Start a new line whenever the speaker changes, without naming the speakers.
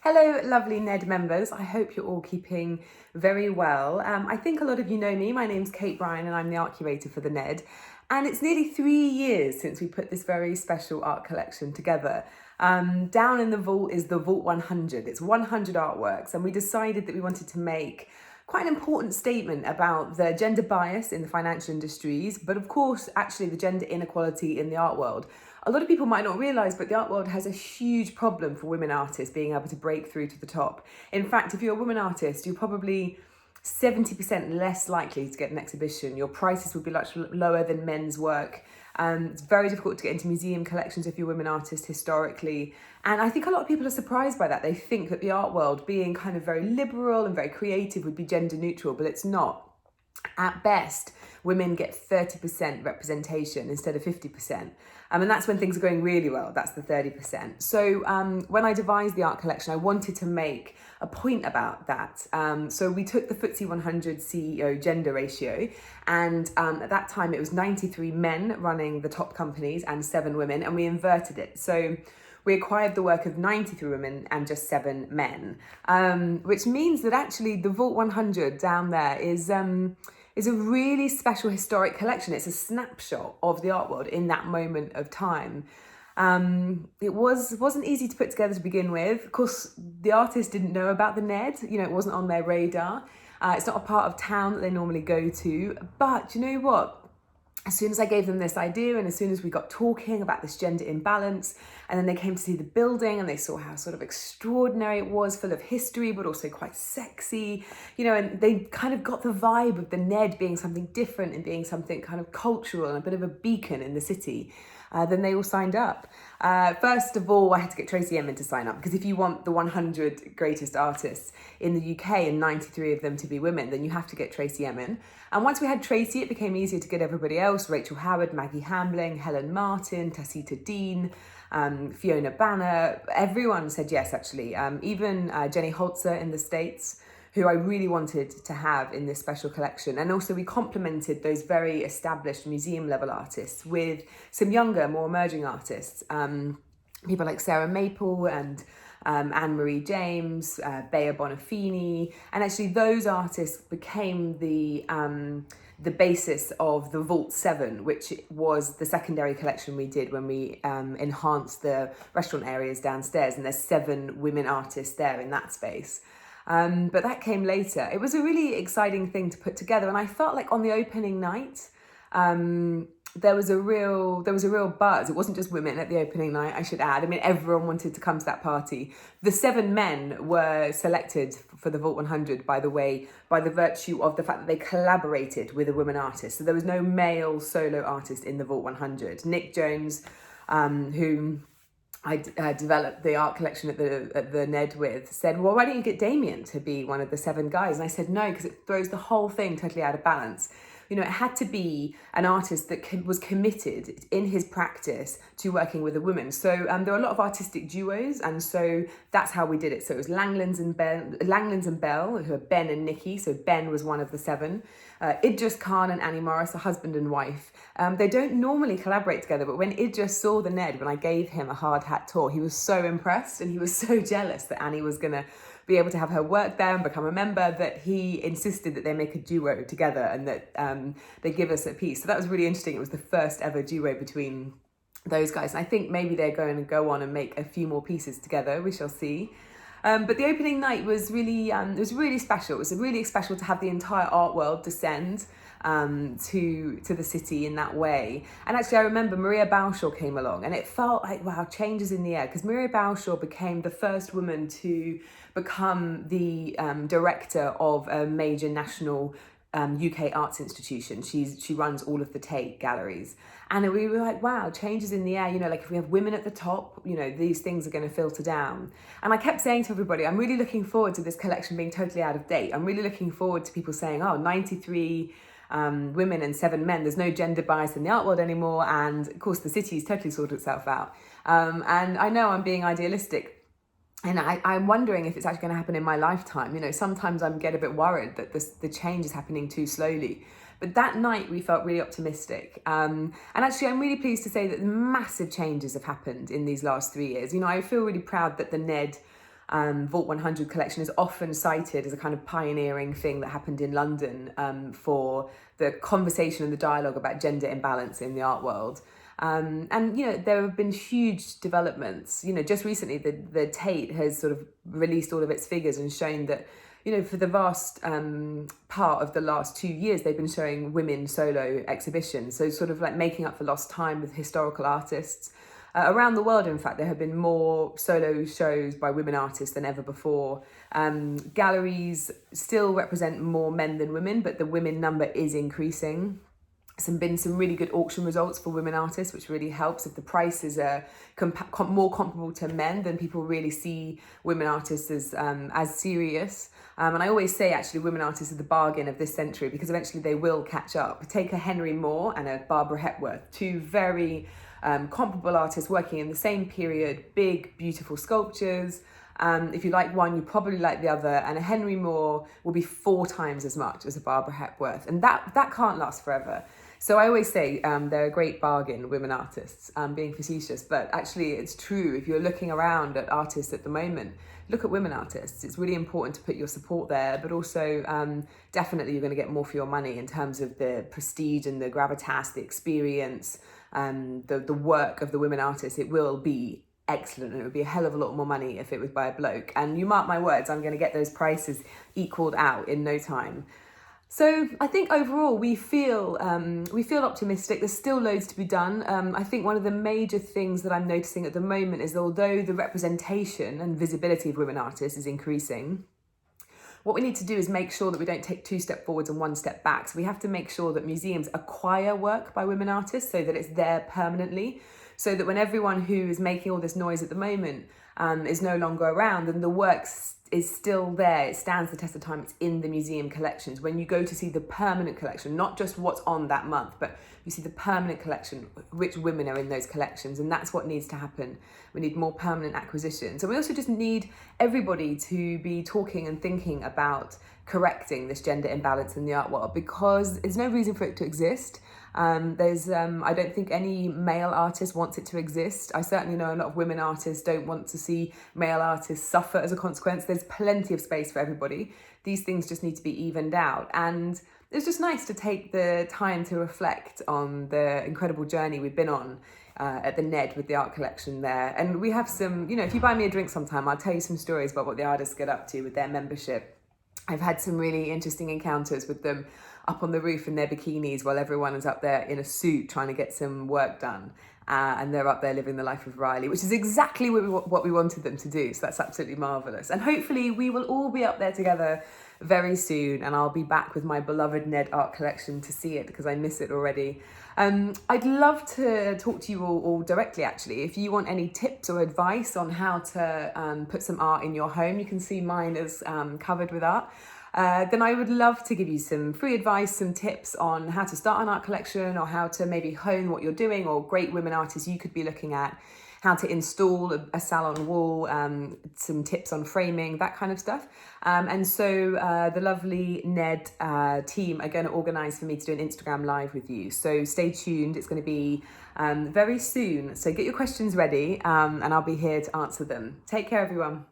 Hello, lovely Ned members. I hope you're all keeping very well. I think a lot of you know me. My name's Kate Bryan and I'm the art curator for the Ned. And it's nearly 3 years since we put this very special art collection together. Down in the vault is the Vault 100. It's 100 artworks, and we decided that we wanted to make quite an important statement about the gender bias in the financial industries, but of course, actually the gender inequality in the art world. A lot of people might not realise, but the art world has a huge problem for women artists being able to break through to the top. In fact, if you're a woman artist, you're probably 70% less likely to get an exhibition. Your prices would be much lower than men's work. It's very difficult to get into museum collections if you're a women artist historically. And I think a lot of people are surprised by that. They think that the art world, being kind of very liberal and very creative, would be gender neutral, but it's not. At best, women get 30% representation instead of 50%. And that's when things are going really well. That's the 30%. So when I devised the art collection, I wanted to make a point about that. So we took the FTSE 100 CEO gender ratio, and at that time it was 93 men running the top companies and 7 women, and we inverted it. So we acquired the work of 93 women and just 7 men, which means that actually the Vault 100 down there is a really special historic collection. It's a snapshot of the art world in that moment of time. It wasn't easy to put together to begin with. Of course, the artists didn't know about the Ned. It wasn't on their radar. It's not a part of town that they normally go to. But you know what? As soon as I gave them this idea, and as soon as we got talking about this gender imbalance, and then they came to see the building and they saw how sort of extraordinary it was, full of history, but also quite sexy, and they kind of got the vibe of the Ned being something different and being something kind of cultural and a bit of a beacon in the city. Then they all signed up. First of all, I had to get Tracey Emin to sign up, because if you want the 100 greatest artists in the UK and 93 of them to be women, then you have to get Tracey Emin. And once we had Tracey, it became easier to get everybody else: Rachel Howard, Maggie Hambling, Helen Martin, Tacita Dean, Fiona Banner. Everyone said yes, actually. Even Jenny Holzer in the States, who I really wanted to have in this special collection. And also we complemented those very established museum level artists with some younger, more emerging artists. People like Sarah Maple and Anne-Marie James, Bea Bonafini. And actually those artists became the basis of the Vault 7, which was the secondary collection we did when we enhanced the restaurant areas downstairs. And there's 7 women artists there in that space. But that came later. It was a really exciting thing to put together, and I felt like on the opening night, there was a real buzz. It wasn't just women at the opening night, I should add. I mean, everyone wanted to come to that party. The 7 men were selected for the Vault 100, by the way, by the virtue of the fact that they collaborated with a woman artist. So there was no male solo artist in the Vault 100. Nick Jones, who I developed the art collection at the Ned with, said, well, why don't you get Damien to be one of the 7 guys? And I said, no, because it throws the whole thing totally out of balance. It had to be an artist that was committed in his practice to working with a woman. So there are a lot of artistic duos, and so that's how we did it. So it was Langlands and Bell, who are Ben and Nikki. So Ben was one of the 7. Idris Khan and Annie Morris are husband and wife. They don't normally collaborate together, but when Idris saw the Ned, when I gave him a hard hat tour, he was so impressed and he was so jealous that Annie was going to be able to have her work there and become a member, that he insisted that they make a duo together and that they give us a piece. So that was really interesting. It was the first ever duo between those guys. And I think maybe they're going to go on and make a few more pieces together. We shall see. But the opening night was really, it was really special. It was really special to have the entire art world descend to the city in that way. And actually I remember Maria Baushaw came along, and it felt like, wow, changes in the air, because Maria Baushaw became the first woman to become the director of a major national UK arts institution. She runs all of the Tate galleries. And we were like, wow, changes in the air. Like if we have women at the top, these things are going to filter down. And I kept saying to everybody, I'm really looking forward to this collection being totally out of date. I'm really looking forward to people saying, oh, 93 women and 7 men. There's no gender bias in the art world anymore. And of course, the city's totally sorted itself out. And I know I'm being idealistic. And I'm wondering if it's actually going to happen in my lifetime. Sometimes I get a bit worried that the change is happening too slowly. But that night we felt really optimistic. And actually I'm really pleased to say that massive changes have happened in these last 3 years. I feel really proud that the Ned Vault 100 collection is often cited as a kind of pioneering thing that happened in London for the conversation and the dialogue about gender imbalance in the art world. And, you know, there have been huge developments. You know, just recently, the Tate has sort of released all of its figures and shown that, you know, for the vast part of the last 2 years, they've been showing women solo exhibitions. So sort of like making up for lost time with historical artists. Around the world, in fact, there have been more solo shows by women artists than ever before. Galleries still represent more men than women, but the women number is increasing. Been some really good auction results for women artists, which really helps. If the prices are more comparable to men, then people really see women artists as serious. And I always say, actually, women artists are the bargain of this century, because eventually they will catch up. Take a Henry Moore and a Barbara Hepworth, two very comparable artists working in the same period, big, beautiful sculptures. If you like one, you probably like the other, and a Henry Moore will be 4 times as much as a Barbara Hepworth, and that can't last forever. So I always say they're a great bargain, women artists, being facetious, but actually it's true. If you're looking around at artists at the moment, look at women artists. It's really important to put your support there, but also definitely you're going to get more for your money in terms of the prestige and the gravitas, the experience, the work of the women artists. It will be excellent, and it would be a hell of a lot more money if it was by a bloke. And you mark my words, I'm going to get those prices equaled out in no time. So I think overall we feel optimistic. There's still loads to be done. I think one of the major things that I'm noticing at the moment is that although the representation and visibility of women artists is increasing, what we need to do is make sure that we don't take 2 steps forwards and 1 step back. So we have to make sure that museums acquire work by women artists so that it's there permanently, so that when everyone who is making all this noise at the moment is no longer around, then the work is still there. It stands the test of time. It's in the museum collections. When you go to see the permanent collection, not just what's on that month, but you see the permanent collection, which women are in those collections, and that's what needs to happen. We need more permanent acquisitions. And we also just need everybody to be talking and thinking about correcting this gender imbalance in the art world, because there's no reason for it to exist. I don't think any male artist wants it to exist. I certainly know a lot of women artists don't want to see male artists suffer as a consequence. There's plenty of space for everybody. These things just need to be evened out. And it's just nice to take the time to reflect on the incredible journey we've been on at the Ned with the art collection there. And we have some, you know, if you buy me a drink sometime, I'll tell you some stories about what the artists get up to with their membership. I've had some really interesting encounters with them up on the roof in their bikinis while everyone is up there in a suit trying to get some work done. And they're up there living the life of Riley, which is exactly what we wanted them to do. So that's absolutely marvellous. And hopefully we will all be up there together very soon, and I'll be back with my beloved Ned art collection to see it, because I miss it already. I'd love to talk to you all directly, actually. If you want any tips or advice on how to put some art in your home, you can see mine is covered with art. Then I would love to give you some free advice, some tips on how to start an art collection, or how to maybe hone what you're doing, or great women artists you could be looking at, how to install a salon wall, some tips on framing, that kind of stuff. And so the lovely Ned team are going to organise for me to do an Instagram live with you. So stay tuned. It's going to be very soon. So get your questions ready, and I'll be here to answer them. Take care, everyone.